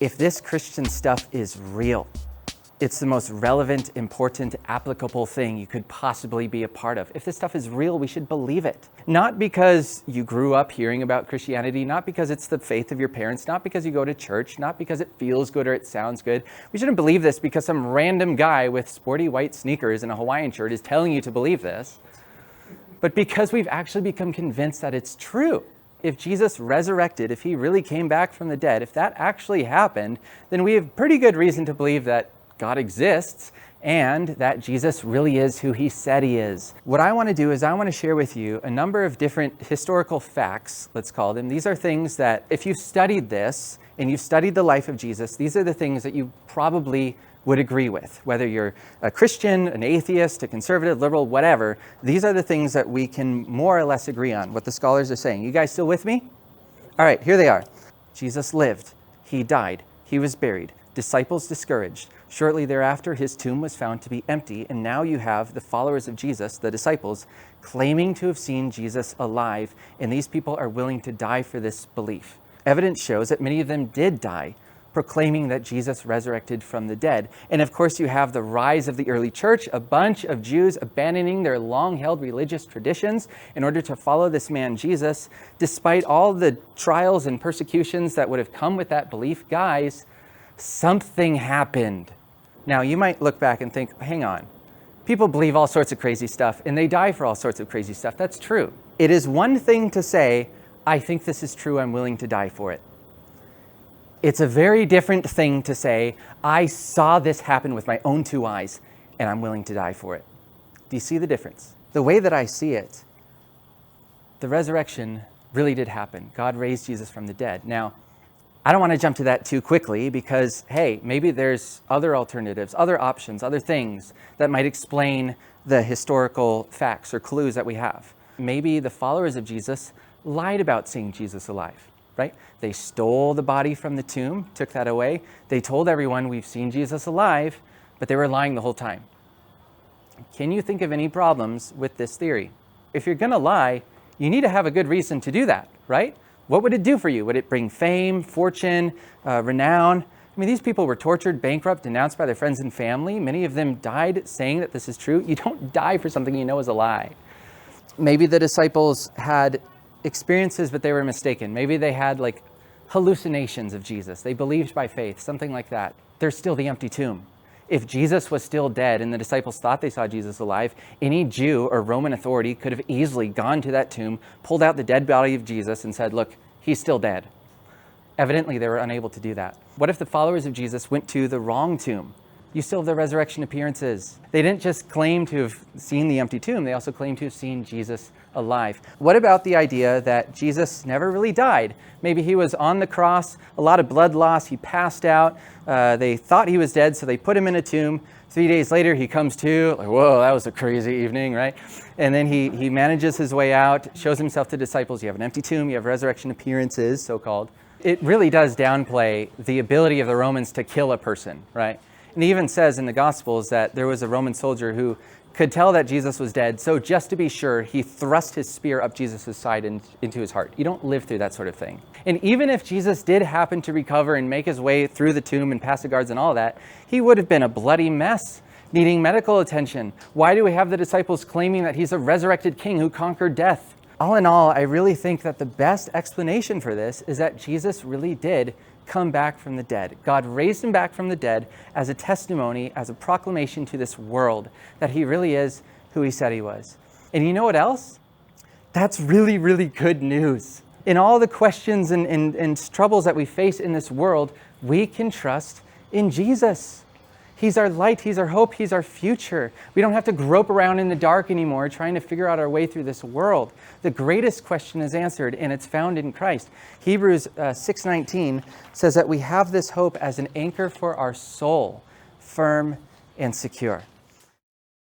if this Christian stuff is real, it's the most relevant, important, applicable thing you could possibly be a part of. If this stuff is real, we should believe it. Not because you grew up hearing about Christianity, not because it's the faith of your parents, not because you go to church, not because it feels good or it sounds good. We shouldn't believe this because some random guy with sporty white sneakers and a Hawaiian shirt is telling you to believe this, but because we've actually become convinced that it's true. If Jesus resurrected, if he really came back from the dead, if that actually happened, then we have pretty good reason to believe that God exists and that Jesus really is who he said he is. What I want to do is I want to share with you a number of different historical facts, let's call them. These are things that if you've studied this and you've studied the life of Jesus, these are the things that you probably would agree with. Whether you're a Christian, an atheist, a conservative, liberal, whatever, these are the things that we can more or less agree on, what the scholars are saying. You guys still with me? All right, here they are. Jesus lived. He died. He was buried. Disciples discouraged. Shortly thereafter, his tomb was found to be empty, and now you have the followers of Jesus, the disciples, claiming to have seen Jesus alive, and these people are willing to die for this belief. Evidence shows that many of them did die, proclaiming that Jesus resurrected from the dead. And of course, you have the rise of the early church, a bunch of Jews abandoning their long-held religious traditions in order to follow this man Jesus, despite all the trials and persecutions that would have come with that belief. Guys, something happened. Now, you might look back and think, hang on, people believe all sorts of crazy stuff and they die for all sorts of crazy stuff. That's true. It is one thing to say, I think this is true, I'm willing to die for it. It's a very different thing to say, I saw this happen with my own two eyes and I'm willing to die for it. Do you see the difference? The way that I see it, the resurrection really did happen. God raised Jesus from the dead. Now, I don't want to jump to that too quickly because, hey, maybe there's other alternatives, other options, other things that might explain the historical facts or clues that we have. Maybe the followers of Jesus lied about seeing Jesus alive, right? They stole the body from the tomb, took that away. They told everyone we've seen Jesus alive, but they were lying the whole time. Can you think of any problems with this theory? If you're going to lie, you need to have a good reason to do that, right? What would it do for you? Would it bring fame, fortune, renown? I mean, these people were tortured, bankrupt, denounced by their friends and family. Many of them died saying that this is true. You don't die for something you know is a lie. Maybe the disciples had experiences, but they were mistaken. Maybe they had like hallucinations of Jesus. They believed by faith, something like that. There's still the empty tomb. If Jesus was still dead and the disciples thought they saw Jesus alive, any Jew or Roman authority could have easily gone to that tomb, pulled out the dead body of Jesus and said, look, he's still dead. Evidently, they were unable to do that. What if the followers of Jesus went to the wrong tomb? You still have the resurrection appearances. They didn't just claim to have seen the empty tomb, they also claimed to have seen Jesus alive. What about the idea that Jesus never really died? Maybe he was on the cross, a lot of blood loss, he passed out, they thought he was dead, so they put him in a tomb. 3 days later, he comes to, like, whoa, that was a crazy evening, right? And then he manages his way out, shows himself to disciples. You have an empty tomb, you have resurrection appearances, so-called. It really does downplay the ability of the Romans to kill a person, right? And he even says in the Gospels that there was a Roman soldier who could tell that Jesus was dead, so just to be sure, he thrust his spear up Jesus' side and into his heart. You don't live through that sort of thing. And even if Jesus did happen to recover and make his way through the tomb and past the guards and all that, he would have been a bloody mess, needing medical attention. Why do we have the disciples claiming that he's a resurrected king who conquered death? All in all, I really think that the best explanation for this is that Jesus really did come back from the dead. God raised him back from the dead as a testimony, as a proclamation to this world that he really is who he said he was. And you know what else? That's really, really good news. In all the questions and troubles that we face in this world, we can trust in Jesus. He's our light, he's our hope, he's our future. We don't have to grope around in the dark anymore trying to figure out our way through this world. The greatest question is answered, and it's found in Christ. Hebrews 6:19 says that we have this hope as an anchor for our soul, firm and secure.